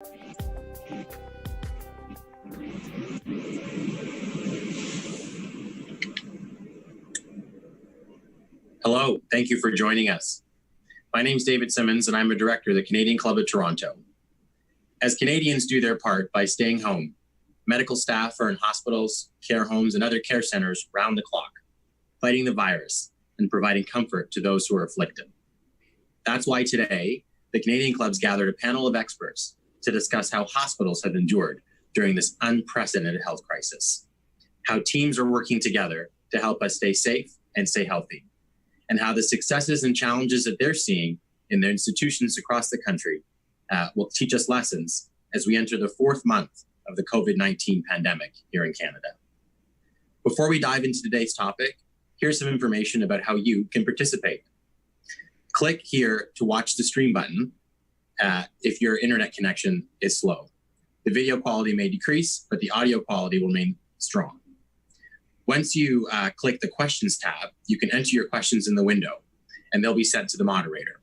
Hello, thank you for joining us. My name is David Simmons, and I'm a director of the Canadian Club of Toronto. As Canadians do their part by staying home, medical staff are in hospitals, care homes, and other care centers round the clock, fighting the virus and providing comfort to those who are afflicted. That's why today, the Canadian Clubs gathered a panel of experts to discuss how hospitals have endured during this unprecedented health crisis, how teams are working together to help us stay safe and stay healthy, and how the successes and challenges that they're seeing in their institutions across the country will teach us lessons as we enter the fourth month of the COVID-19 pandemic here in Canada. Before we dive into today's topic, here's some information about how you can participate. Click here to watch the stream button if your internet connection is slow. The video quality may decrease, but the audio quality will remain strong. Once you click the questions tab, you can enter your questions in the window and they'll be sent to the moderator.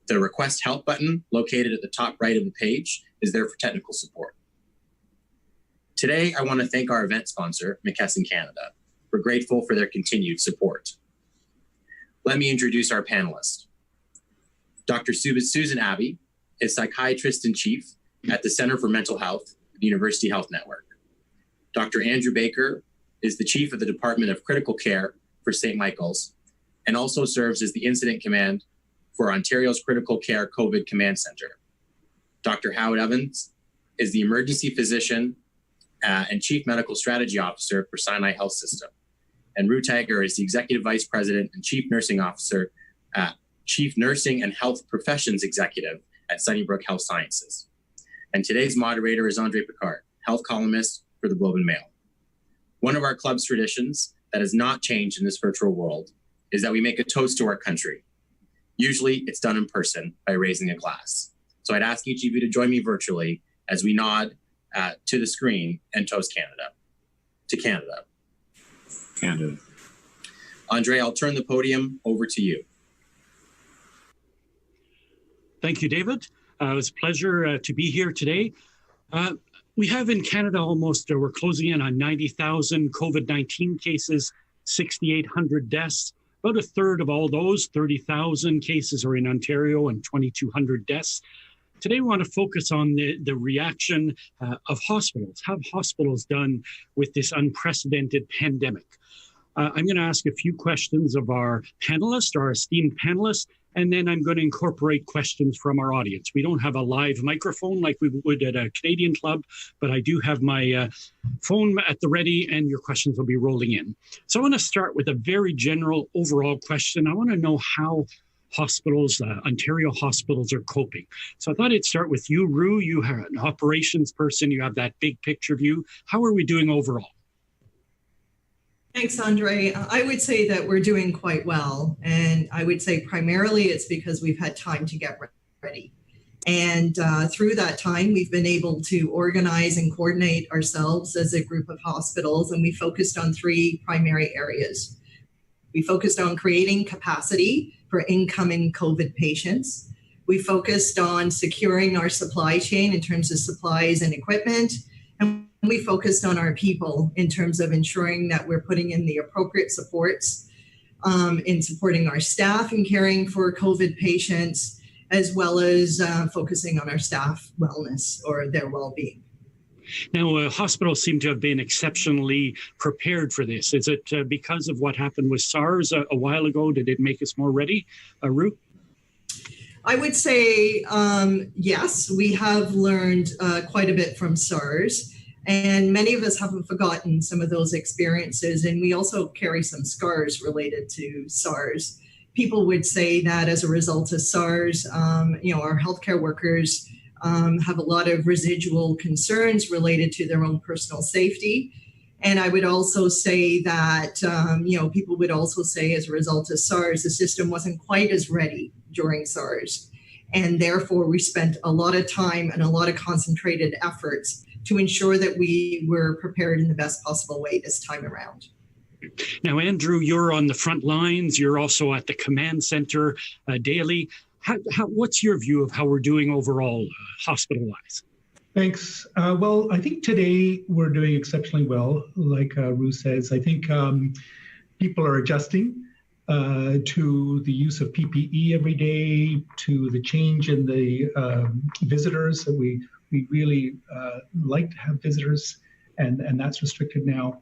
The request help button located at the top right of the page is there for technical support. Today, I want to thank our event sponsor, McKesson Canada. We're grateful for their continued support. Let me introduce our panelists. Dr. Susan Abbey is psychiatrist in chief at the Center for Mental Health at the University Health Network. Dr. Andrew Baker is the chief of the Department of Critical Care for St. Michael's and also serves as the incident command for Ontario's Critical Care COVID Command Center. Dr. Howard Evans is the emergency physician and chief medical strategy officer for Sinai Health System. And Taggar is the executive vice president and chief nursing officer, chief nursing and health professions executive at Sunnybrook Health Sciences. And today's moderator is André Picard, health columnist for the Globe and Mail. One of our club's traditions that has not changed in this virtual world is that we make a toast to our country. Usually it's done in person by raising a glass. So I'd ask each of you to join me virtually as we nod to the screen and toast Canada. To Canada. Canada. André, I'll turn the podium over to you. Thank you, David. It was a pleasure to be here today. We have in Canada almost, we're closing in on 90,000 COVID-19 cases, 6,800 deaths. About a third of all those, 30,000 cases are in Ontario and 2,200 deaths. Today, we want to focus on the reaction of hospitals. How have hospitals done with this unprecedented pandemic? I'm going to ask a few questions of our panelists, our esteemed panelists, and then I'm going to incorporate questions from our audience. We don't have a live microphone like we would at a Canadian club, but I do have my phone at the ready and your questions will be rolling in. So I want to start with a very general overall question. I want to know how hospitals, Ontario hospitals are coping. So I thought I'd start with you, Rue. You are an operations person. You have that big picture view. How are we doing overall? Thanks, Andre. I would say that we're doing quite well. And I would say primarily it's because we've had time to get ready. And through that time, we've been able to organize and coordinate ourselves as a group of hospitals. And we focused on three primary areas. We focused on creating capacity for incoming COVID patients. We focused on securing our supply chain in terms of supplies and equipment. And we focused on our people in terms of ensuring that we're putting in the appropriate supports in supporting our staff and caring for COVID patients, as well as focusing on our staff wellness or their well-being. Now, hospitals seem to have been exceptionally prepared for this. Is it because of what happened with SARS a while ago? Did it make us more ready? Rue? I would say yes, we have learned quite a bit from SARS. And many of us haven't forgotten some of those experiences. And we also carry some scars related to SARS. People would say that as a result of SARS, our healthcare workers have a lot of residual concerns related to their own personal safety. And I would also say that, people would also say as a result of SARS, the system wasn't quite as ready during SARS. And therefore, we spent a lot of time and a lot of concentrated efforts to ensure that we were prepared in the best possible way this time around. Now, Andrew, you're on the front lines. You're also at the command center daily. What's your view of how we're doing overall, hospital-wise? Thanks. Well, I think today we're doing exceptionally well. Like Ru says, I think people are adjusting to the use of PPE every day, to the change in the visitors. So we really like to have visitors, and that's restricted now.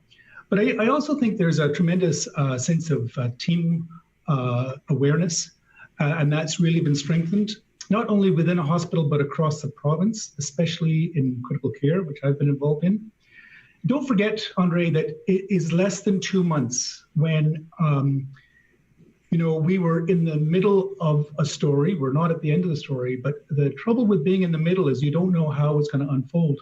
But I also think there's a tremendous sense of team awareness, and that's really been strengthened, not only within a hospital, but across the province, especially in critical care, which I've been involved in. Don't forget, André, that it is less than 2 months when we were in the middle of a story. We're not at the end of the story, but the trouble with being in the middle is you don't know how it's going to unfold.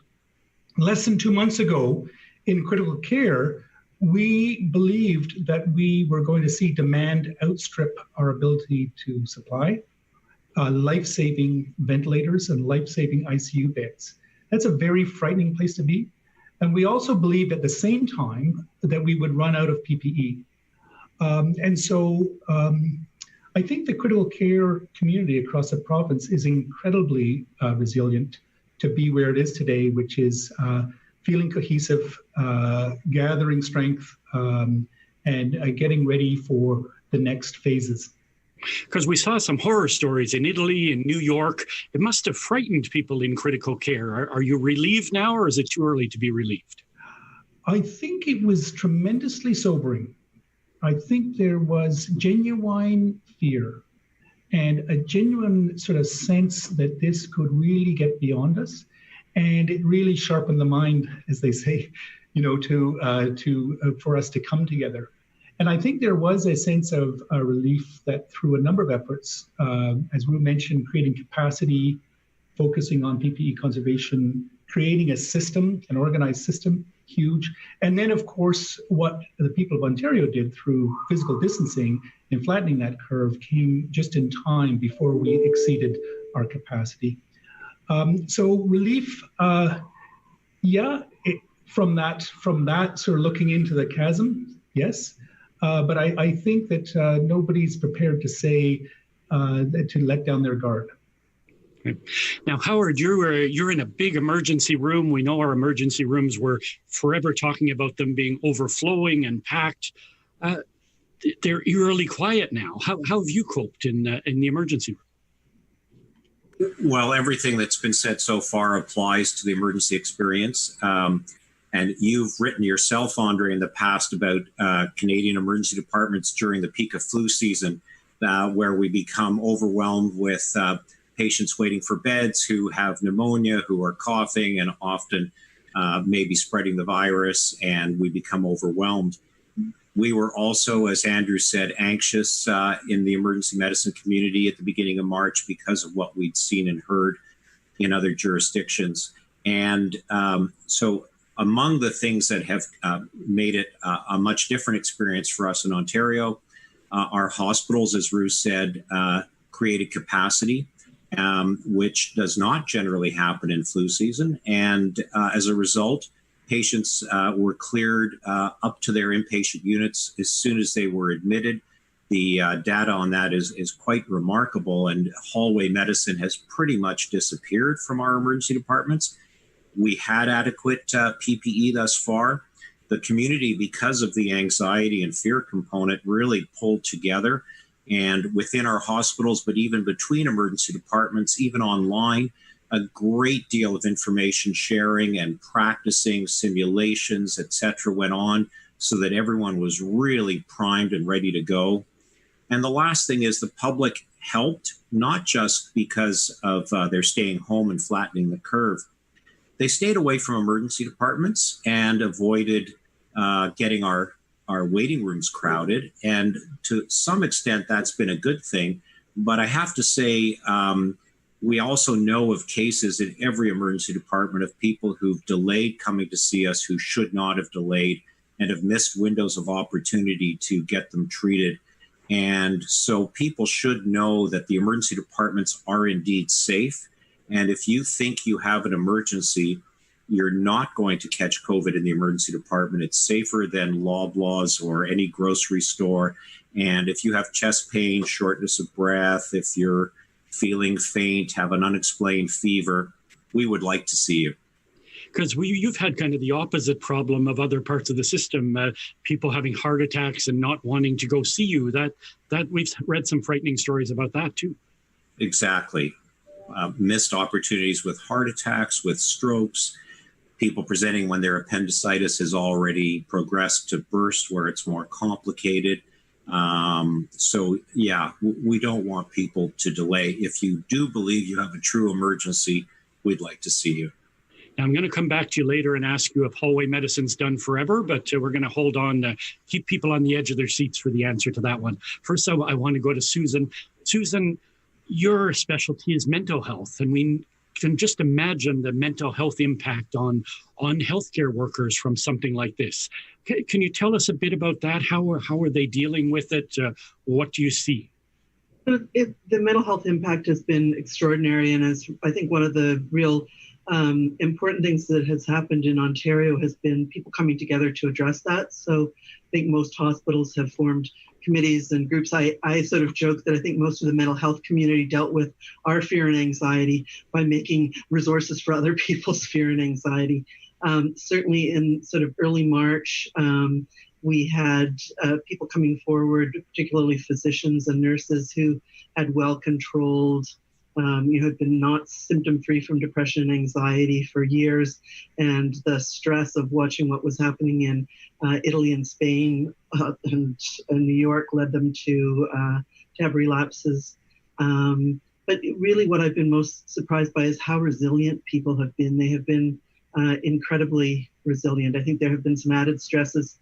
Less than 2 months ago in critical care, we believed that we were going to see demand outstrip our ability to supply life-saving ventilators and life-saving ICU beds. That's a very frightening place to be. And we also believed at the same time that we would run out of PPE. And so I think the critical care community across the province is incredibly resilient to be where it is today, which is feeling cohesive, gathering strength, and getting ready for the next phases. Because we saw some horror stories in Italy and New York. It must have frightened people in critical care. Are you relieved now, or is it too early to be relieved? I think it was tremendously sobering. I think there was genuine fear and a genuine sort of sense that this could really get beyond us. And it really sharpened the mind, as they say, for us to come together. And I think there was a sense of relief that through a number of efforts, as Ru mentioned, creating capacity, focusing on PPE conservation, creating a system, an organized system, huge. And then, of course, what the people of Ontario did through physical distancing and flattening that curve came just in time before we exceeded our capacity. So relief, from that sort of looking into the chasm, yes. But I think that nobody's prepared to say to let down their guard. Now, Howard, you're in a big emergency room. We know our emergency rooms, were forever talking about them being overflowing and packed. They're eerily quiet now. How have you coped in the emergency room? Well, everything that's been said so far applies to the emergency experience. And you've written yourself, André, in the past about Canadian emergency departments during the peak of flu season, where we become overwhelmed with patients waiting for beds who have pneumonia, who are coughing, and often maybe spreading the virus, and we become overwhelmed. We were also, as Andrew said, anxious in the emergency medicine community at the beginning of March because of what we'd seen and heard in other jurisdictions. And so among the things that have made it a much different experience for us in Ontario, our hospitals, as Ru said, created capacity, which does not generally happen in flu season. And as a result, patients were cleared up to their inpatient units as soon as they were admitted. The data on that is quite remarkable, and hallway medicine has pretty much disappeared from our emergency departments. We had adequate PPE thus far. The community, because of the anxiety and fear component, really pulled together. And within our hospitals, but even between emergency departments, even online, a great deal of information sharing and practicing simulations, et cetera, went on so that everyone was really primed and ready to go. And the last thing is the public helped, not just because of their staying home and flattening the curve. They stayed away from emergency departments and avoided getting our waiting rooms crowded. And to some extent, that's been a good thing. But I have to say, we also know of cases in every emergency department of people who've delayed coming to see us who should not have delayed and have missed windows of opportunity to get them treated. And so people should know that the emergency departments are indeed safe. And if you think you have an emergency, you're not going to catch COVID in the emergency department. It's safer than Loblaws or any grocery store. And if you have chest pain, shortness of breath, if you're feeling faint, have an unexplained fever, we would like to see you. Because you've had kind of the opposite problem of other parts of the system, people having heart attacks and not wanting to go see you. That we've read some frightening stories about that too. Exactly. Missed opportunities with heart attacks, with strokes, people presenting when their appendicitis has already progressed to burst where it's more complicated. So yeah, we don't want people to delay. If you do believe you have a true emergency, we'd like to see you. Now, I'm going to come back to you later and ask you if hallway medicine's done forever, but we're going to hold on, keep people on the edge of their seats for the answer to that one. First, I want to go to Susan. Susan, your specialty is mental health, and we can just imagine the mental health impact on healthcare workers from something like this. Can you tell us a bit about that? How are they dealing with it? What do you see? The mental health impact has been extraordinary, and as I think one of the real important things that has happened in Ontario has been people coming together to address that. So I think most hospitals have formed committees and groups. I sort of joke that I think most of the mental health community dealt with our fear and anxiety by making resources for other people's fear and anxiety. Certainly in sort of early March, we had people coming forward, particularly physicians and nurses who had well-controlled, had been not symptom-free from depression and anxiety for years, and the stress of watching what was happening in Italy and Spain and New York led them to have relapses. But really what I've been most surprised by is how resilient people have been. They have been incredibly resilient. I think there have been some added stresses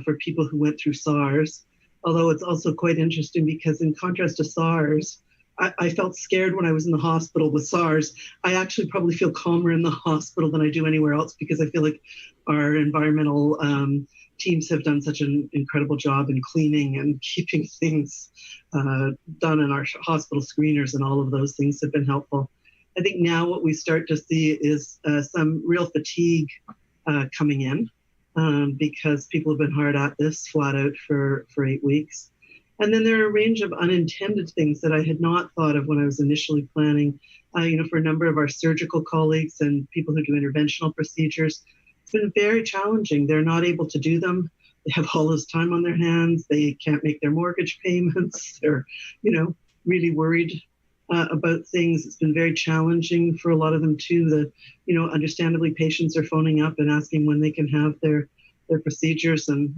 for people who went through SARS, although it's also quite interesting because in contrast to SARS, I felt scared when I was in the hospital with SARS. I actually probably feel calmer in the hospital than I do anywhere else because I feel like our environmental teams have done such an incredible job in cleaning and keeping things done, in our hospital screeners and all of those things have been helpful. I think now what we start to see is some real fatigue coming in because people have been hard at this flat out for 8 weeks. And then there are a range of unintended things that I had not thought of when I was initially planning. For a number of our surgical colleagues and people who do interventional procedures, it's been very challenging. They're not able to do them. They have all this time on their hands. They can't make their mortgage payments. They're, really worried about things. It's been very challenging for a lot of them too. Understandably, patients are phoning up and asking when they can have their procedures. And,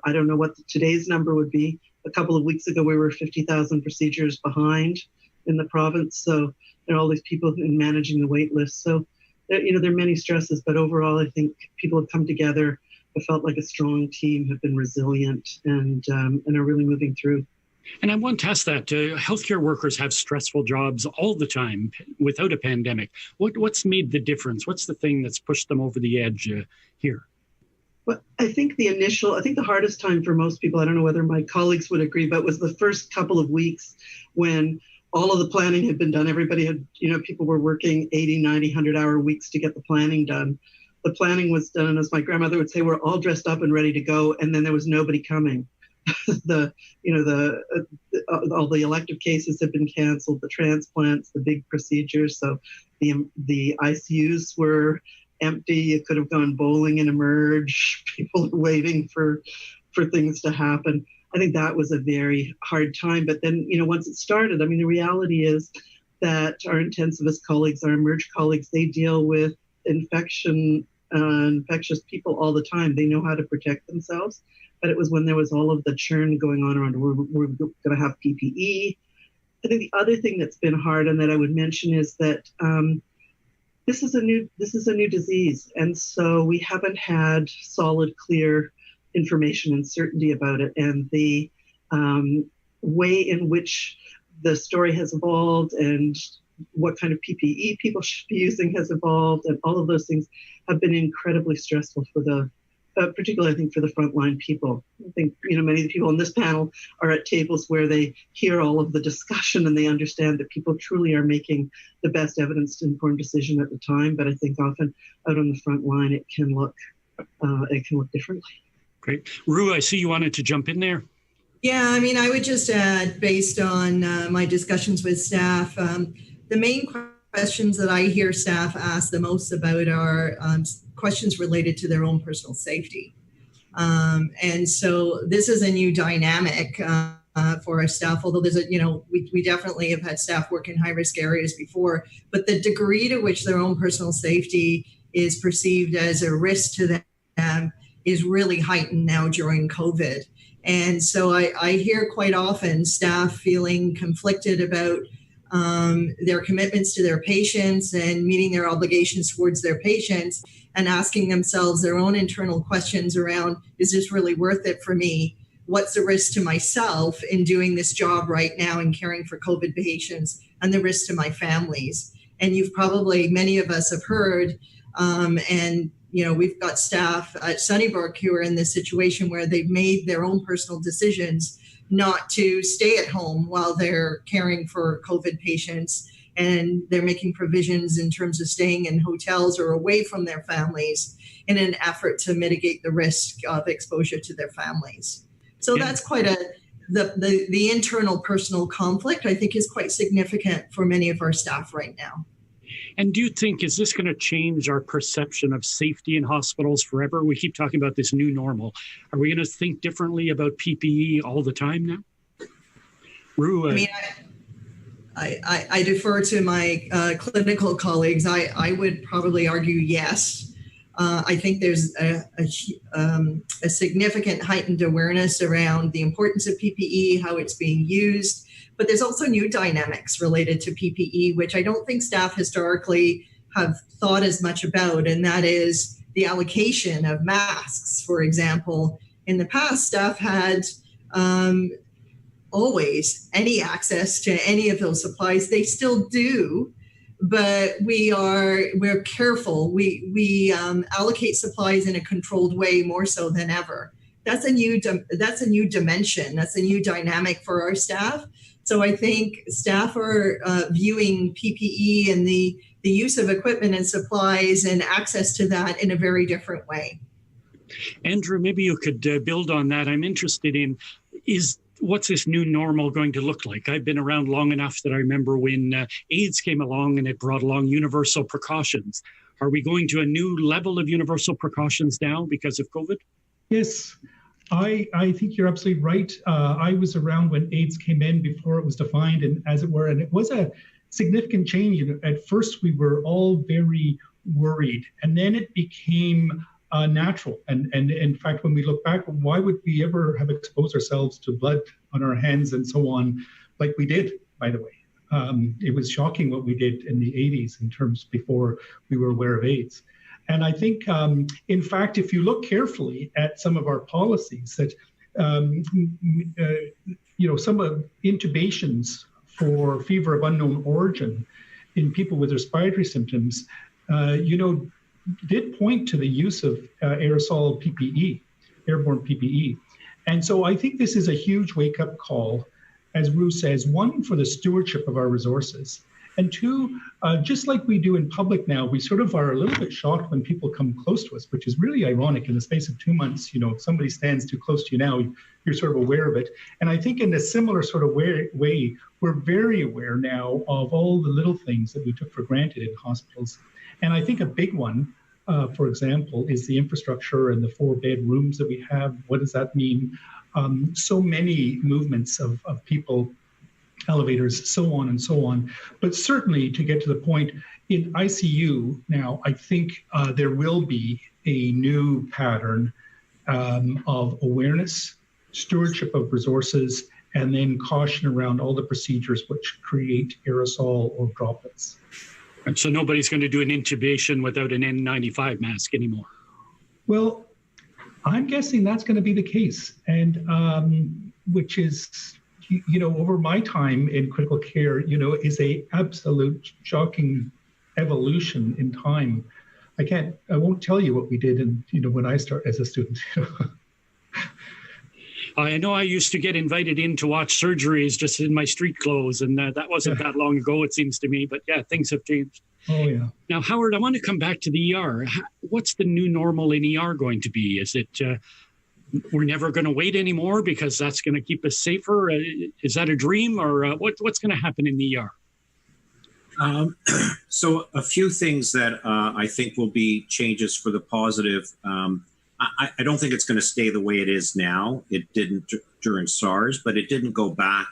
I don't know what today's number would be. A couple of weeks ago, we were 50,000 procedures behind in the province. So there are all these people in managing the wait list. So, there are many stresses, but overall, I think people have come together. I felt like a strong team, have been resilient and are really moving through. And I want to ask that, healthcare workers have stressful jobs all the time without a pandemic. What's made the difference? What's the thing that's pushed them over the edge here? Well, I think the hardest time for most people, I don't know whether my colleagues would agree, but was the first couple of weeks when all of the planning had been done. Everybody had, people were working 80, 90, 100-hour weeks to get the planning done. The planning was done, and as my grandmother would say, we're all dressed up and ready to go, and then there was nobody coming. All the elective cases had been canceled, the transplants, the big procedures. So the ICUs were empty. You could have gone bowling and emerge. People are waiting for things to happen. I think that was a very hard time. But then, once it started, the reality is that our intensivist colleagues, our emerge colleagues, they deal with infectious people all the time. They know how to protect themselves. But it was when there was all of the churn going on around, we're going to have PPE. I think the other thing that's been hard and that I would mention is that this is a new disease, and so we haven't had solid, clear information and certainty about it. And the way in which the story has evolved and what kind of PPE people should be using has evolved, and all of those things have been incredibly stressful for particularly, I think, for the frontline people. I think, many of the people on this panel are at tables where they hear all of the discussion and they understand that people truly are making the best evidence-informed decision at the time. But I think often out on the front line, it can look differently. Great. Rue, I see you wanted to jump in there. Yeah, I mean, I would just add, based on my discussions with staff, the main questions that I hear staff ask the most about are questions related to their own personal safety. And so this is a new dynamic for our staff, although there's we definitely have had staff work in high-risk areas before, but the degree to which their own personal safety is perceived as a risk to them is really heightened now during COVID. And so I hear quite often staff feeling conflicted about their commitments to their patients and meeting their obligations towards their patients, and asking themselves their own internal questions around, is this really worth it for me? What's the risk to myself in doing this job right now and caring for COVID patients, and the risk to my families? And many of us have heard, we've got staff at Sunnybrook who are in this situation where they've made their own personal decisions not to stay at home while they're caring for COVID patients, and they're making provisions in terms of staying in hotels or away from their families in an effort to mitigate the risk of exposure to their families. So that's quite the internal personal conflict, I think, is quite significant for many of our staff right now. And do you think, is this going to change our perception of safety in hospitals forever? We keep talking about this new normal. Are we going to think differently about PPE all the time now? Rue, I mean, I defer to my clinical colleagues. I would probably argue yes. I think there's a significant heightened awareness around the importance of PPE, how it's being used. But there's also new dynamics related to PPE, which I don't think staff historically have thought as much about, and that is the allocation of masks, for example. In the past, staff had always any access to any of those supplies. They still do, but we're careful. We allocate supplies in a controlled way more so than ever. That's a new dimension. That's a new dynamic for our staff. So I think staff are viewing PPE and the use of equipment and supplies and access to that in a very different way. Andrew, maybe you could build on that. I'm interested in, what's this new normal going to look like? I've been around long enough that I remember when AIDS came along and it brought along universal precautions. Are we going to a new level of universal precautions now because of COVID? Yes. I think you're absolutely right. I was around when AIDS came in before it was defined, and as it were, and it was a significant change. At first, we were all very worried, and then it became natural. And in fact, when we look back, why would we ever have exposed ourselves to blood on our hands and so on, like we did, by the way? It was shocking what we did in the 80s in terms before we were aware of AIDS. And I think, in fact, if you look carefully at some of our policies, that some of intubations for fever of unknown origin in people with respiratory symptoms, did point to the use of aerosol PPE, airborne PPE. And so I think this is a huge wake-up call, as Rue says, one, for the stewardship of our resources, and two, just like we do in public now, we sort of are a little bit shocked when people come close to us, which is really ironic. In the space of 2 months, if somebody stands too close to you now, you're sort of aware of it. And I think in a similar sort of way, we're very aware now of all the little things that we took for granted in hospitals. And I think a big one, for example, is the infrastructure and the 4-bed rooms that we have. What does that mean? So many movements of people, elevators, so on and so on. But certainly to get to the point, in ICU now, I think there will be a new pattern of awareness, stewardship of resources, and then caution around all the procedures which create aerosol or droplets. And so nobody's going to do an intubation without an N95 mask anymore? Well, I'm guessing that's going to be the case. And which is, over my time in critical care, is a absolute shocking evolution in time. I won't tell you what we did when I started as a student. I know I used to get invited in to watch surgeries just in my street clothes, and that wasn't that long ago, it seems to me. But yeah, things have changed. Oh, yeah. Now, Howard, I want to come back to the ER. What's the new normal in ER going to be? Is it we're never going to wait anymore because that's going to keep us safer? Is that a dream, or what's going to happen in the ER? So a few things that I think will be changes for the positive. I don't think it's going to stay the way it is now. It didn't during SARS, but it didn't go back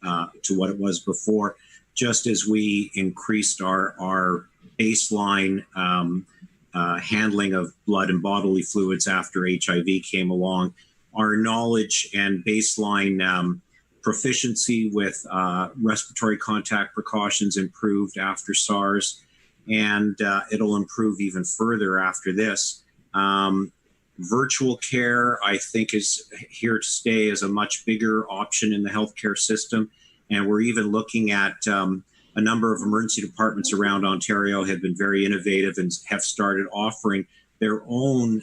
to what it was before. Just as we increased our baseline handling of blood and bodily fluids after HIV came along, our knowledge and baseline proficiency with respiratory contact precautions improved after SARS, and it'll improve even further after this. Virtual care, I think, is here to stay as a much bigger option in the healthcare system. And we're even looking at a number of emergency departments around Ontario have been very innovative and have started offering their own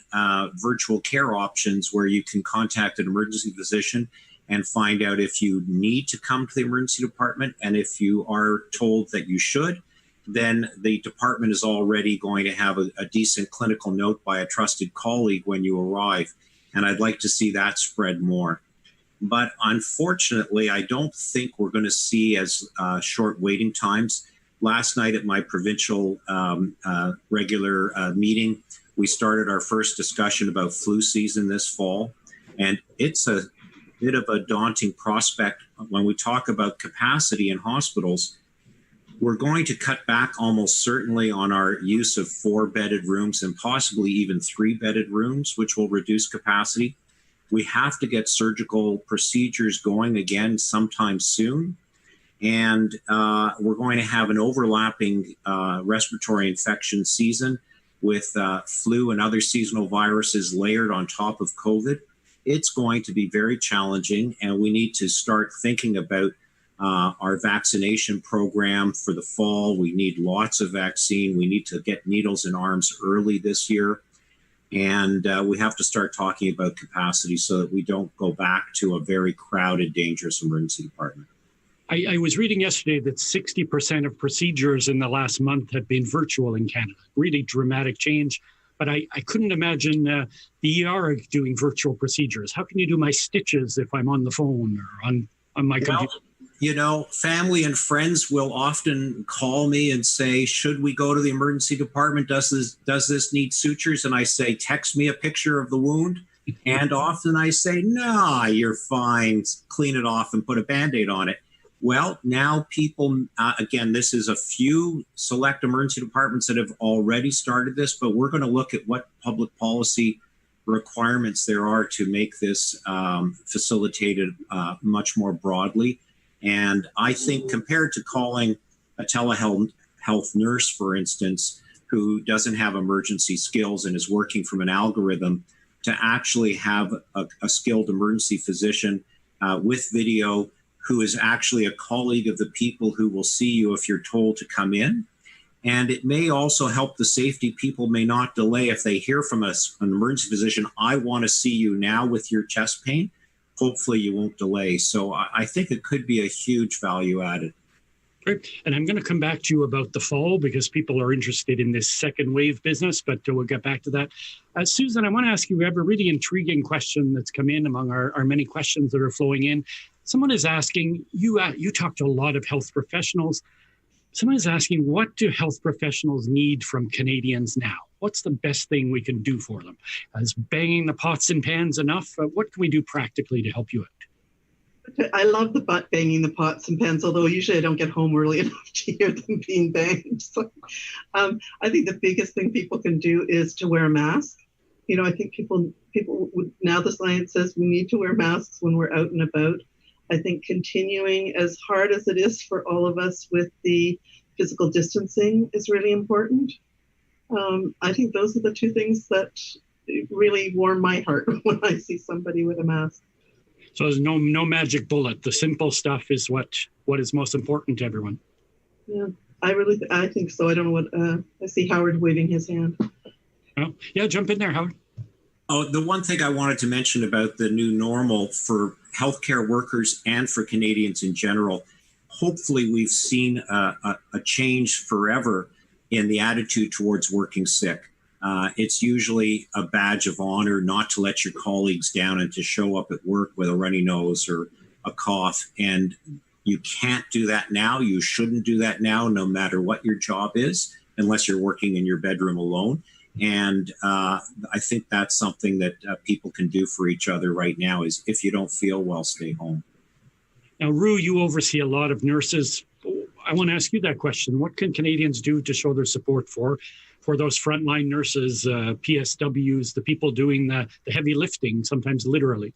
virtual care options where you can contact an emergency physician and find out if you need to come to the emergency department. And if you are told that you should, then the department is already going to have a decent clinical note by a trusted colleague when you arrive. And I'd like to see that spread more. But unfortunately, I don't think we're going to see as short waiting times. Last night at my provincial regular meeting, we started our first discussion about flu season this fall. And it's a bit of a daunting prospect when we talk about capacity in hospitals. We're going to cut back almost certainly on our use of 4-bedded rooms and possibly even 3-bedded rooms, which will reduce capacity. We have to get surgical procedures going again sometime soon. And we're going to have an overlapping respiratory infection season with flu and other seasonal viruses layered on top of COVID. It's going to be very challenging, and we need to start thinking about our vaccination program for the fall. We need lots of vaccine. We need to get needles in arms early this year. And we have to start talking about capacity so that we don't go back to a very crowded, dangerous emergency department. I was reading yesterday that 60% of procedures in the last month have been virtual in Canada. Really dramatic change. But I couldn't imagine the ER doing virtual procedures. How can you do my stitches if I'm on the phone or on my computer? You know, family and friends will often call me and say, should we go to the emergency department? Does this need sutures? And I say, text me a picture of the wound. And often I say, nah, you're fine. Clean it off and put a Band-Aid on it. Well, now people, again, this is a few select emergency departments that have already started this, but we're going to look at what public policy requirements there are to make this facilitated much more broadly. And I think compared to calling a telehealth nurse, for instance, who doesn't have emergency skills and is working from an algorithm, to actually have a skilled emergency physician with video who is actually a colleague of the people who will see you if you're told to come in. And it may also help the safety. People may not delay if they hear from an emergency physician, I want to see you now with your chest pain. Hopefully you won't delay. So I think it could be a huge value added. Great. And I'm going to come back to you about the fall because people are interested in this second wave business, but we'll get back to that. Susan, I want to ask you, we have a really intriguing question that's come in among our many questions that are flowing in. Someone is asking, you talk to a lot of health professionals. Someone is asking, what do health professionals need from Canadians now? What's the best thing we can do for them? Is banging the pots and pans enough? What can we do practically to help you out? I love the banging the pots and pans, although usually I don't get home early enough to hear them being banged. So I think the biggest thing people can do is to wear a mask. You know, I think people now the science says we need to wear masks when we're out and about. I think continuing as hard as it is for all of us with the physical distancing is really important. I think those are the two things that really warm my heart when I see somebody with a mask. So there's no magic bullet. The simple stuff is what is most important to everyone. Yeah, I think so. I don't know what, I see Howard waving his hand. Oh, yeah, jump in there, Howard. Oh, the one thing I wanted to mention about the new normal for healthcare workers and for Canadians in general, hopefully we've seen a change forever in the attitude towards working sick. It's usually a badge of honor not to let your colleagues down and to show up at work with a runny nose or a cough. And you can't do that now. You shouldn't do that now, no matter what your job is, unless you're working in your bedroom alone. And I think that's something that people can do for each other right now is if you don't feel well, stay home. Now, Rue, you oversee a lot of nurses. I want to ask you that question. What can Canadians do to show their support for those frontline nurses, PSWs, the people doing the heavy lifting, sometimes literally?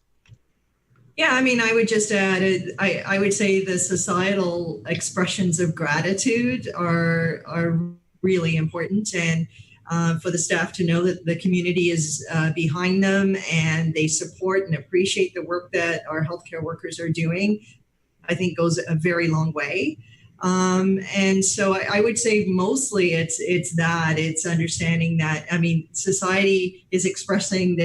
Yeah, I mean, I would just add, I would say the societal expressions of gratitude are really important. And for the staff to know that the community is behind them and they support and appreciate the work that our healthcare workers are doing, I think goes a very long way. And so I would say mostly it's understanding that, I mean, society is expressing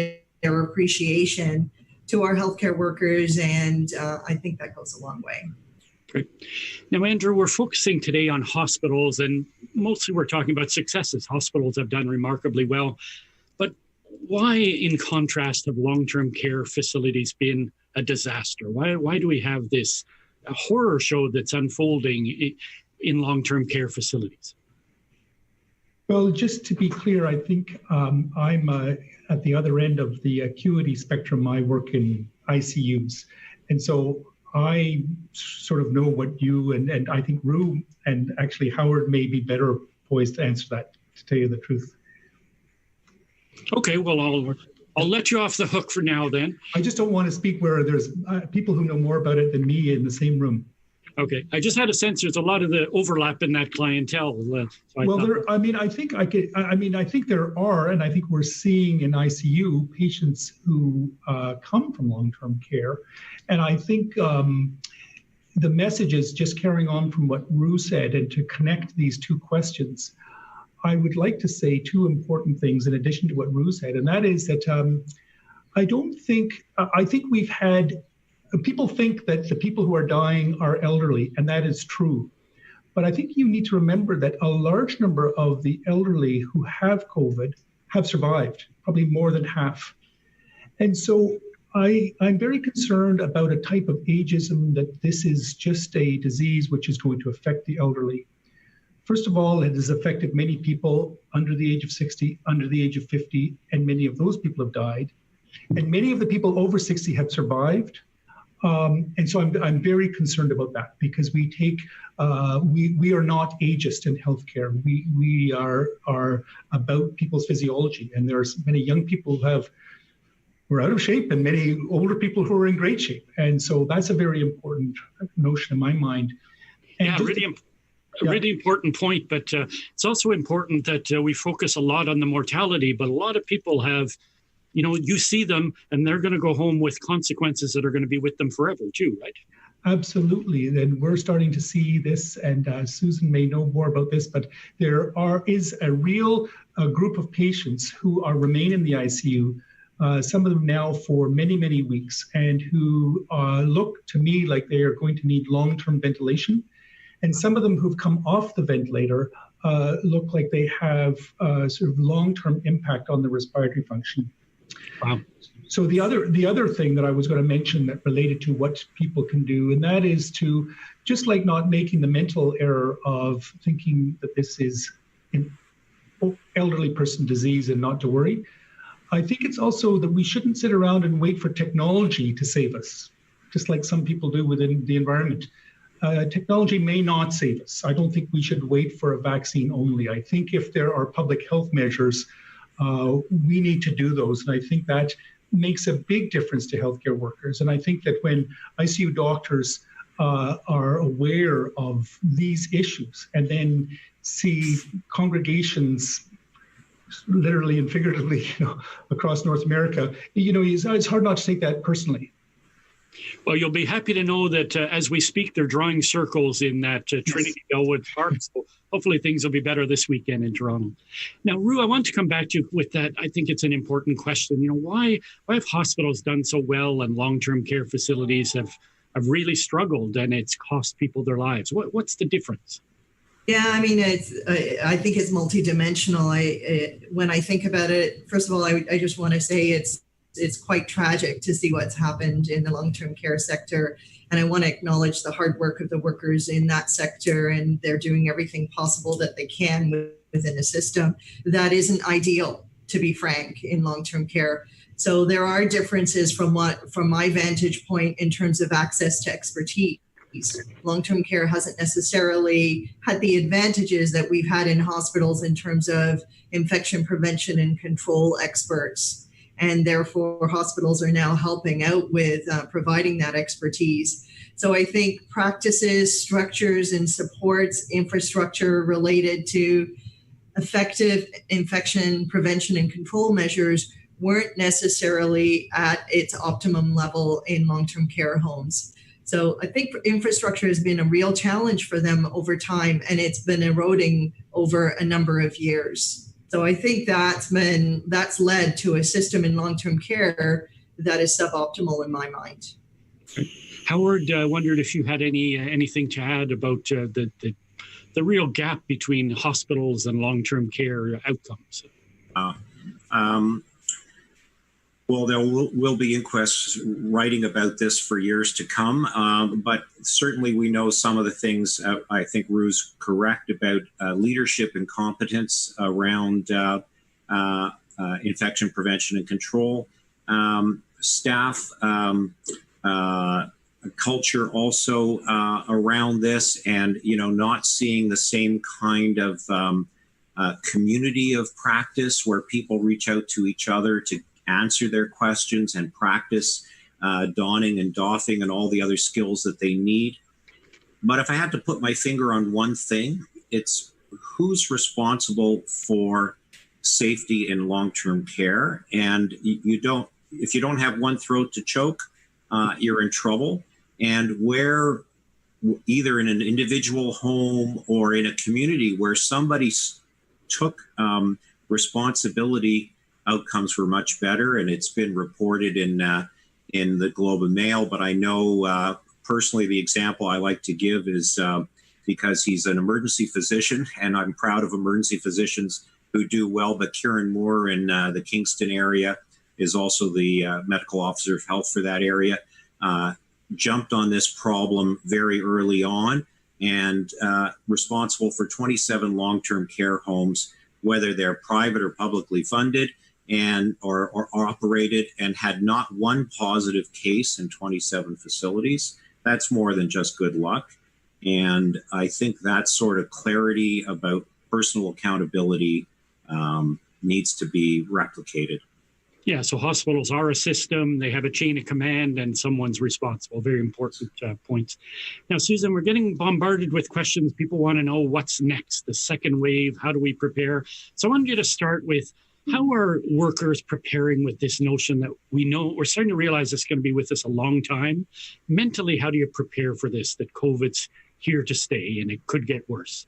their appreciation to our healthcare workers, and I think that goes a long way. Great. Now, Andrew, we're focusing today on hospitals, and mostly we're talking about successes. Hospitals have done remarkably well, but why, in contrast, have long-term care facilities been a disaster? Why do we have this horror show that's unfolding in long-term care facilities? Well, just to be clear, I think I'm at the other end of the acuity spectrum. I work in ICUs. And so I sort of know what you and I think Rue and actually Howard may be better poised to answer that, to tell you the truth. Okay, well, I'll let you off the hook for now then. I just don't want to speak where there's people who know more about it than me in the same room. Okay, I just had a sense there's a lot of the overlap in that clientele. I think there are, and I think we're seeing in ICU patients who come from long-term care. And I think the message is just carrying on from what Rue said, and to connect these two questions, I would like to say two important things in addition to what Rue said, and that is that I think we've had, people think that the people who are dying are elderly, and that is true. But I think you need to remember that a large number of the elderly who have COVID have survived, probably more than half. And so I'm very concerned about a type of ageism, that this is just a disease which is going to affect the elderly. First of all, it has affected many people under the age of 60, under the age of 50, and many of those people have died. And many of the people over 60 have survived. And so I'm very concerned about that, because we are not ageist in healthcare. We are about people's physiology, and there's many young people who are out of shape, and many older people who are in great shape. And so that's a very important notion in my mind. And really important point, but it's also important that we focus a lot on the mortality, but a lot of people have, you see them and they're going to go home with consequences that are going to be with them forever too, right? Absolutely. And we're starting to see this, and Susan may know more about this, but there is a real group of patients who remain in the ICU, some of them now for many, many weeks, and who look to me like they are going to need long-term ventilation. And some of them who've come off the ventilator look like they have sort of long-term impact on the respiratory function. Wow. So the other thing that I was going to mention that related to what people can do, and that is to just like not making the mental error of thinking that this is an elderly person disease and not to worry. I think it's also that we shouldn't sit around and wait for technology to save us, just like some people do within the environment. Technology may not save us. I don't think we should wait for a vaccine only. I think if there are public health measures, we need to do those. And I think that makes a big difference to healthcare workers. And I think that when ICU doctors are aware of these issues and then see congregations literally and figuratively across North America, it's hard not to take that personally. Well, you'll be happy to know that as we speak, they're drawing circles in that Trinity Bellwood Park. So hopefully things will be better this weekend in Toronto. Now, Rue, I want to come back to you with that. I think it's an important question. Why have hospitals done so well and long-term care facilities have really struggled, and it's cost people their lives? What's the difference? Yeah, I mean, I think it's multidimensional. When I think about it, first of all, I just want to say it's quite tragic to see what's happened in the long-term care sector, and I want to acknowledge the hard work of the workers in that sector, and they're doing everything possible that they can within a system that isn't ideal, to be frank, in long-term care. So there are differences from my vantage point in terms of access to expertise. Long-term care hasn't necessarily had the advantages that we've had in hospitals in terms of infection prevention and control experts. And therefore, hospitals are now helping out with providing that expertise. So I think practices, structures, and supports, infrastructure related to effective infection prevention and control measures weren't necessarily at its optimum level in long-term care homes. So I think infrastructure has been a real challenge for them over time, and it's been eroding over a number of years. So I think that's led to a system in long-term care that is suboptimal in my mind. Howard, wondered if you had anything to add about the real gap between hospitals and long-term care outcomes. Well, there will be inquests writing about this for years to come, but certainly we know some of the things. I think Rue's correct about leadership and competence around infection prevention and control. Staff culture also around this, and not seeing the same kind of community of practice where people reach out to each other to answer their questions and practice donning and doffing and all the other skills that they need. But if I had to put my finger on one thing, it's who's responsible for safety in long-term care. And if you don't have one throat to choke, you're in trouble. And where either in an individual home or in a community where somebody took responsibility, outcomes were much better, and it's been reported in the Globe and Mail. But I know personally, the example I like to give is because he's an emergency physician, and I'm proud of emergency physicians who do well. But Kieran Moore in the Kingston area is also the medical officer of health for that area. Jumped on this problem very early on, and responsible for 27 long-term care homes, whether they're private or publicly funded, and or operated, and had not one positive case in 27 facilities. That's more than just good luck. And I think that sort of clarity about personal accountability needs to be replicated. Yeah, so hospitals are a system. They have a chain of command and someone's responsible. Very important points. Now, Susan, we're getting bombarded with questions. People want to know what's next, the second wave, how do we prepare? So I wanted you to start with, how are workers preparing with this notion that we know, we're starting to realize it's going to be with us a long time? Mentally, how do you prepare for this, that COVID's here to stay and it could get worse?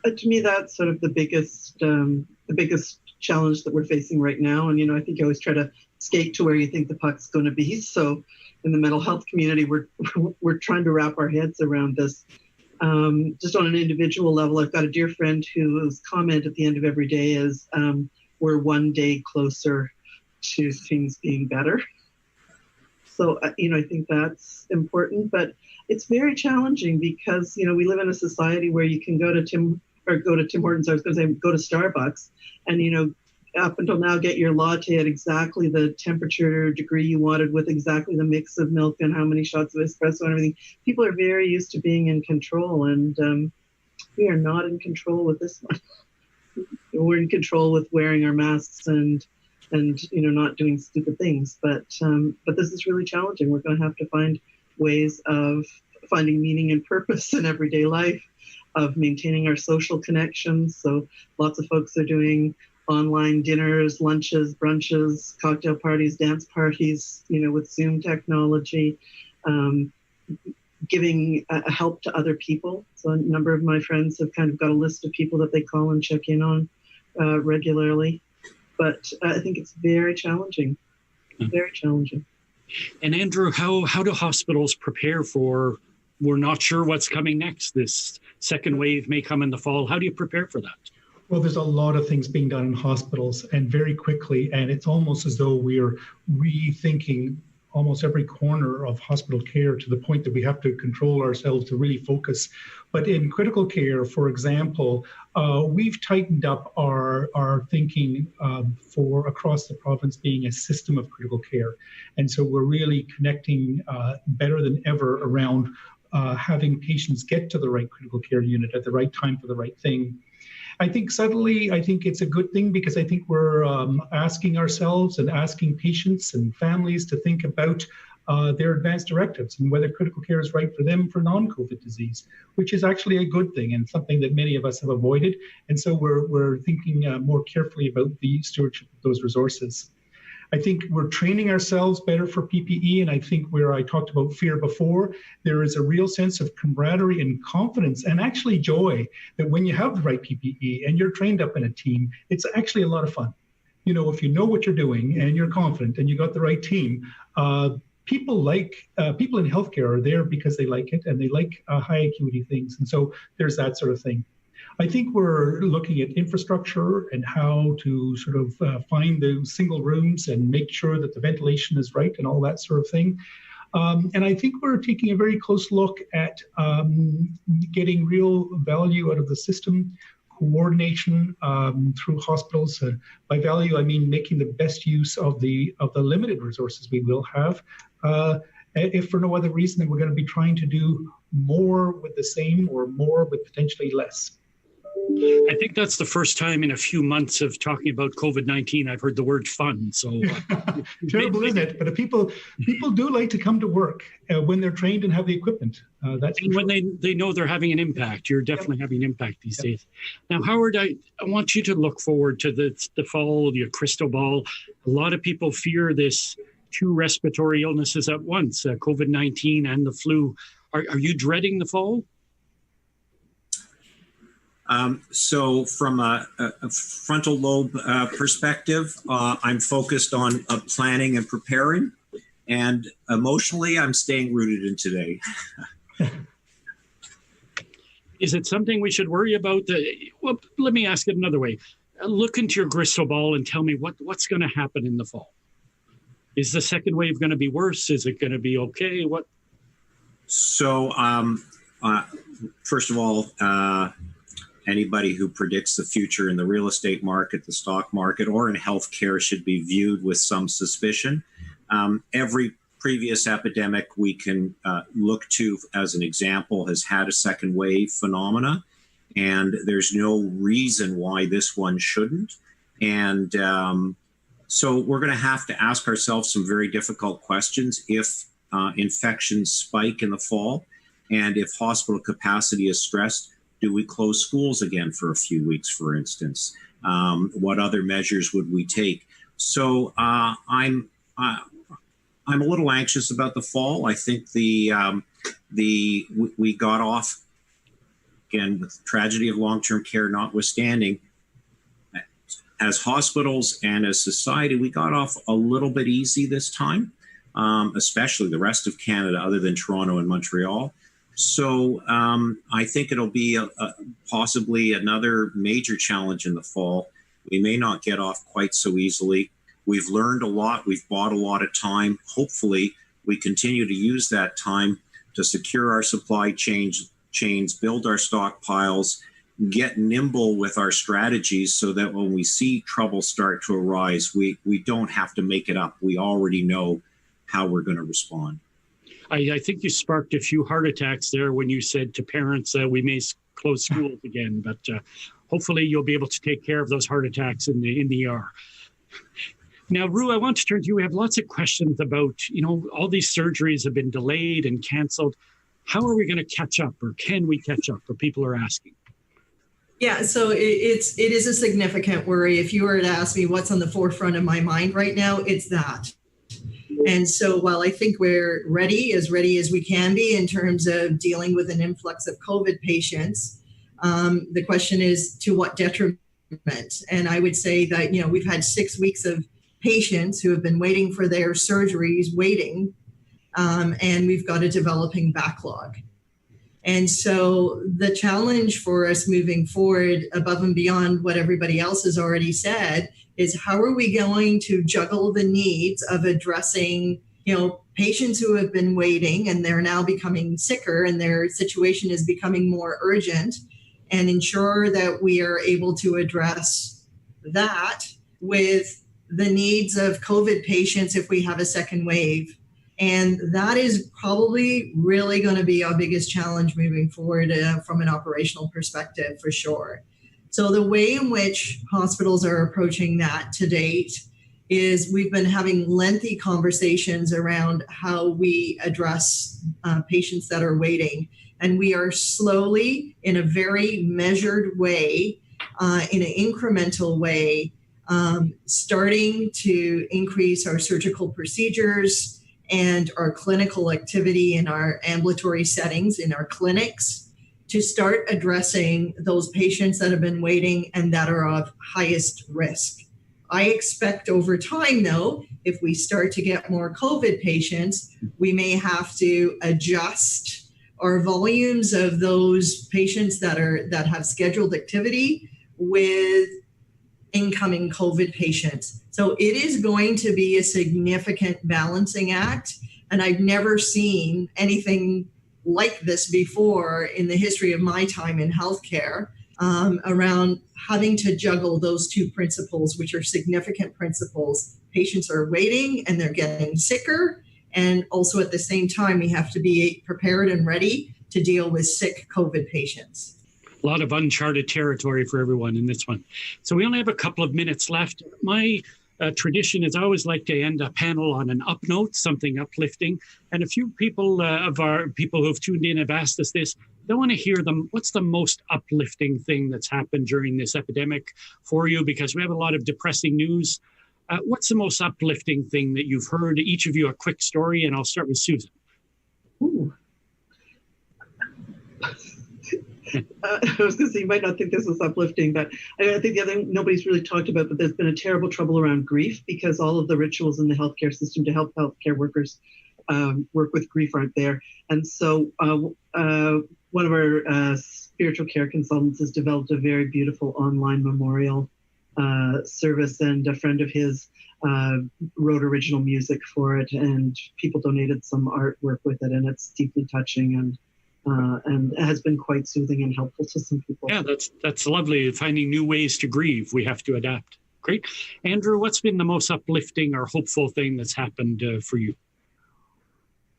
To me, that's sort of the biggest challenge that we're facing right now. And, I think you always try to skate to where you think the puck's going to be. So in the mental health community, we're trying to wrap our heads around this. Just on an individual level, I've got a dear friend whose comment at the end of every day is, we're one day closer to things being better. So, I think that's important, but it's very challenging because, we live in a society where you can go to Tim Hortons, I was going to say, go to Starbucks and, up until now, get your latte at exactly the temperature degree you wanted with exactly the mix of milk and how many shots of espresso and everything. People are very used to being in control, and we are not in control with this one. We're in control with wearing our masks and not doing stupid things. But this is really challenging. We're going to have to find ways of finding meaning and purpose in everyday life, of maintaining our social connections. So lots of folks are doing online dinners, lunches, brunches, cocktail parties, dance parties, with Zoom technology, giving help to other people. So a number of my friends have kind of got a list of people that they call and check in on regularly. But I think it's very challenging, very challenging. And Andrew, how do hospitals prepare for we're not sure what's coming next. This second wave may come in the fall. How do you prepare for that? Well, there's a lot of things being done in hospitals and very quickly, and it's almost as though we're rethinking almost every corner of hospital care to the point that we have to control ourselves to really focus. But in critical care, for example, we've tightened up our thinking for across the province being a system of critical care. And so we're really connecting better than ever around having patients get to the right critical care unit at the right time for the right thing. I think subtly, I think it's a good thing because I think we're asking ourselves and asking patients and families to think about their advance directives and whether critical care is right for them for non-COVID disease, which is actually a good thing and something that many of us have avoided. And so we're thinking more carefully about the stewardship of those resources. I think we're training ourselves better for PPE, and I think where I talked about fear before, there is a real sense of camaraderie and confidence and actually joy that when you have the right PPE and you're trained up in a team, it's actually a lot of fun. You know, if you know what you're doing and you're confident and you got the right team, people in healthcare are there because they like it and they like high acuity things. And so there's that sort of thing. I think we're looking at infrastructure and how to sort of find the single rooms and make sure that the ventilation is right and all that sort of thing. And I think we're taking a very close look at getting real value out of the system, coordination through hospitals. By value, I mean making the best use of the limited resources we will have. If for no other reason, then we're going to be trying to do more with the same or more with potentially less. I think that's the first time in a few months of talking about COVID-19 I've heard the word fun. So terrible, isn't it? But people do like to come to work when they're trained and have the equipment. That's and when they know they're having an impact. You're definitely having an impact these days. Now, Howard, I want you to look forward to the fall, your crystal ball. A lot of people fear this two respiratory illnesses at once, COVID-19 and the flu. Are you dreading the fall? So from a frontal lobe perspective, I'm focused on planning and preparing, and emotionally, I'm staying rooted in today. Is it something we should worry about? Well, let me ask it another way. Look into your crystal ball and tell me what's going to happen in the fall. Is the second wave going to be worse? Is it going to be okay? What? So, first of all, anybody who predicts the future in the real estate market, the stock market, or in healthcare should be viewed with some suspicion. Every previous epidemic we can look to as an example has had a second wave phenomena, and there's no reason why this one shouldn't. And so we're going to have to ask ourselves some very difficult questions if infections spike in the fall, and if hospital capacity is stressed. Do we close schools again for a few weeks, for instance? What other measures would we take? So I'm a little anxious about the fall. I think we got off, again, with the tragedy of long-term care notwithstanding, as hospitals and as society, we got off a little bit easy this time, especially the rest of Canada other than Toronto and Montreal. So I think it'll be possibly another major challenge in the fall. We may not get off quite so easily. We've learned a lot. We've bought a lot of time. Hopefully, we continue to use that time to secure our supply chains, build our stockpiles, get nimble with our strategies so that when we see trouble start to arise, we don't have to make it up. We already know how we're going to respond. I think you sparked a few heart attacks there when you said to parents we may close schools again, but hopefully you'll be able to take care of those heart attacks in the ER. Now, Rue, I want to turn to you. We have lots of questions about, all these surgeries have been delayed and canceled. How are we going to catch up, or can we catch up? Or people are asking. Yeah, so it is a significant worry. If you were to ask me what's on the forefront of my mind right now, it's that. And so while I think we're ready as we can be in terms of dealing with an influx of COVID patients, the question is to what detriment? And I would say that, we've had 6 weeks of patients who have been waiting for their surgeries, and we've got a developing backlog. And so the challenge for us moving forward, above and beyond what everybody else has already said, is how are we going to juggle the needs of addressing, patients who have been waiting and they're now becoming sicker and their situation is becoming more urgent, and ensure that we are able to address that with the needs of COVID patients if we have a second wave. And that is probably really going to be our biggest challenge moving forward from an operational perspective, for sure. So the way in which hospitals are approaching that to date is we've been having lengthy conversations around how we address patients that are waiting. And we are slowly, in a very measured way, in an incremental way, starting to increase our surgical procedures and our clinical activity in our ambulatory settings, in our clinics, to start addressing those patients that have been waiting and that are of highest risk. I expect over time, though, if we start to get more COVID patients, we may have to adjust our volumes of those patients that have scheduled activity with incoming COVID patients. So it is going to be a significant balancing act. And I've never seen anything like this before in the history of my time in healthcare, around having to juggle those two principles, which are significant principles. Patients are waiting and they're getting sicker. And also at the same time, we have to be prepared and ready to deal with sick COVID patients. A lot of uncharted territory for everyone in this one. So we only have a couple of minutes left. My tradition is I always like to end a panel on an up note, something uplifting. And a few people of our people who have tuned in have asked us this. They want to hear them. What's the most uplifting thing that's happened during this epidemic for you? Because we have a lot of depressing news. What's the most uplifting thing that you've heard? Each of you a quick story, and I'll start with Susan. Ooh. I was going to say, you might not think this was uplifting, but I think the other thing nobody's really talked about, but there's been a terrible trouble around grief because all of the rituals in the healthcare system to help healthcare workers work with grief aren't there. And so one of our spiritual care consultants has developed a very beautiful online memorial service, and a friend of his wrote original music for it, and people donated some artwork with it, and it's deeply touching and has been quite soothing and helpful to some people. Yeah, that's lovely. Finding new ways to grieve. We have to adapt. Great. Andrew, what's been the most uplifting or hopeful thing that's happened for you?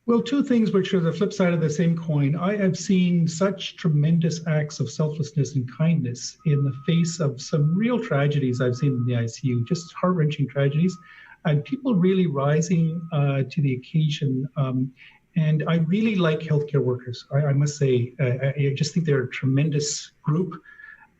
Well, two things which are the flip side of the same coin. I have seen such tremendous acts of selflessness and kindness in the face of some real tragedies I've seen in the ICU, just heart-wrenching tragedies, and people really rising to the occasion. And I really like healthcare workers. I must say, I just think they're a tremendous group,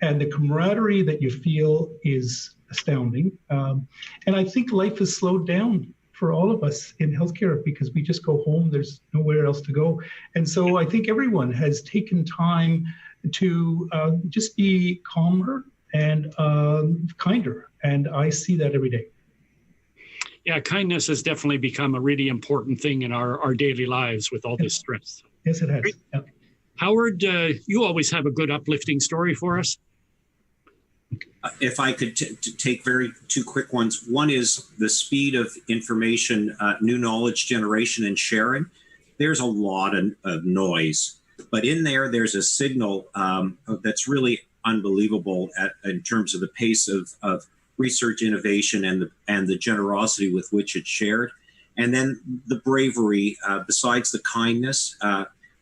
and the camaraderie that you feel is astounding. And I think life has slowed down for all of us in healthcare because we just go home. There's nowhere else to go. And so I think everyone has taken time to just be calmer and kinder. And I see that every day. Yeah, kindness has definitely become a really important thing in our daily lives with all this stress. Yes, it has. Yeah. Howard, you always have a good uplifting story for us. If I could take two quick ones. One is the speed of information, new knowledge generation and sharing. There's a lot of noise, but in there's a signal that's really unbelievable in terms of the pace of research innovation and the generosity with which it's shared. And then the bravery, besides the kindness,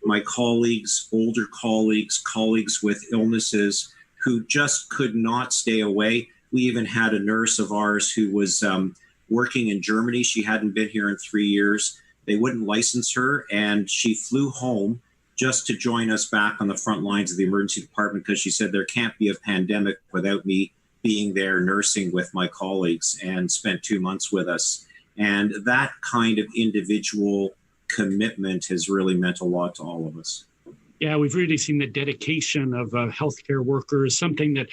my colleagues, older colleagues with illnesses who just could not stay away. We even had a nurse of ours who was working in Germany. She hadn't been here in 3 years. They wouldn't license her, and she flew home just to join us back on the front lines of the emergency department because she said there can't be a pandemic without me being there nursing with my colleagues, and spent 2 months with us. And that kind of individual commitment has really meant a lot to all of us. Yeah, we've really seen the dedication of healthcare workers, something that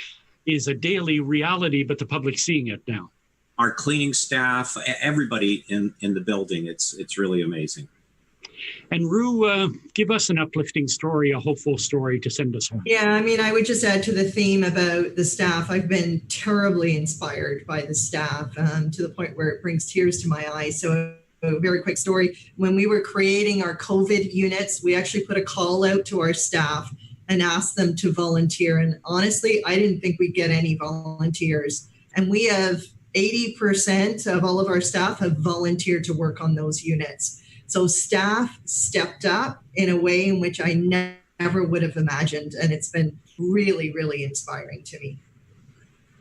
is a daily reality, but the public's seeing it now. Our cleaning staff, everybody in the building, it's really amazing. And Rue, give us an uplifting story, a hopeful story to send us home. Yeah, I mean, I would just add to the theme about the staff. I've been terribly inspired by the staff to the point where it brings tears to my eyes. So a very quick story. When we were creating our COVID units, we actually put a call out to our staff and asked them to volunteer. And honestly, I didn't think we'd get any volunteers. And we have 80% of all of our staff have volunteered to work on those units. So staff stepped up in a way in which I never would have imagined. And it's been really, really inspiring to me.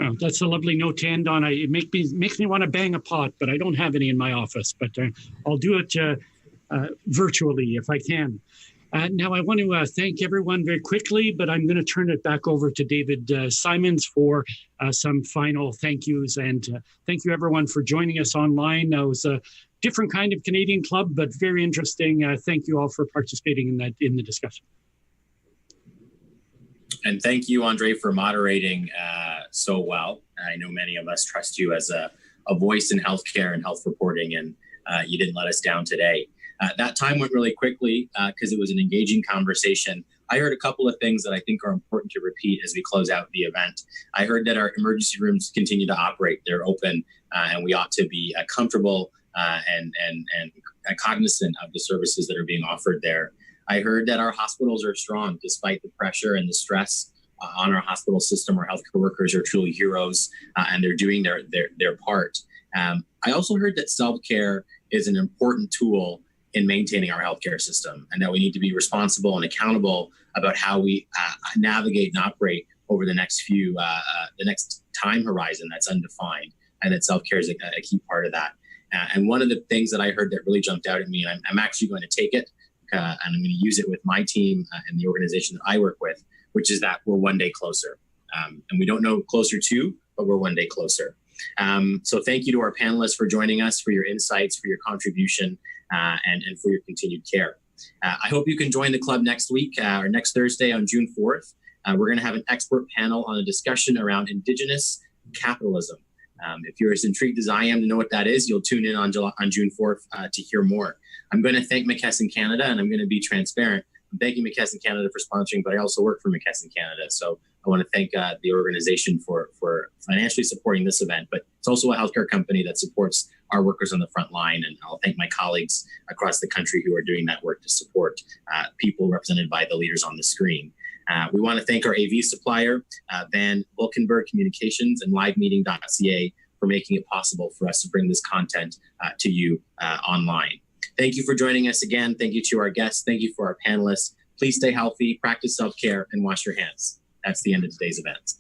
Oh, that's a lovely note to end on. It makes me want to bang a pot, but I don't have any in my office. But I'll do it virtually if I can. Now, I want to thank everyone very quickly, but I'm going to turn it back over to David Simons for some final thank yous. And thank you, everyone, for joining us online. It was a different kind of Canadian club, but very interesting. Thank you all for participating in the discussion. And thank you, André, for moderating so well. I know many of us trust you as a voice in healthcare and health reporting, and you didn't let us down today. That time went really quickly because it was an engaging conversation. I heard a couple of things that I think are important to repeat as we close out the event. I heard that our emergency rooms continue to operate. They're open, and we ought to be comfortable and cognizant of the services that are being offered there. I heard that our hospitals are strong despite the pressure and the stress on our hospital system. Our healthcare workers are truly heroes, and they're doing their part. I also heard that self-care is an important tool in maintaining our healthcare system, and that we need to be responsible and accountable about how we navigate and operate over the next time horizon that's undefined, and that self-care is a key part of that. And one of the things that I heard that really jumped out at me, and I'm actually going to take it, and I'm going to use it with my team and the organization that I work with, which is that we're one day closer. And we don't know closer to, but we're one day closer. So thank you to our panelists for joining us, for your insights, for your contribution, and for your continued care. I hope you can join the club next week or next Thursday on June 4th. We're going to have an expert panel on a discussion around Indigenous capitalism. If you're as intrigued as I am to know what that is, you'll tune in on June 4th to hear more. I'm going to thank McKesson Canada, and I'm going to be transparent. I'm thanking McKesson Canada for sponsoring, but I also work for McKesson Canada. So I want to thank the organization for financially supporting this event, but it's also a healthcare company that supports our workers on the front line. And I'll thank my colleagues across the country who are doing that work to support people represented by the leaders on the screen. We want to thank our AV supplier, Van Vulkenberg Communications and livemeeting.ca, for making it possible for us to bring this content to you online. Thank you for joining us again. Thank you to our guests. Thank you for our panelists. Please stay healthy, practice self-care, and wash your hands. That's the end of today's event.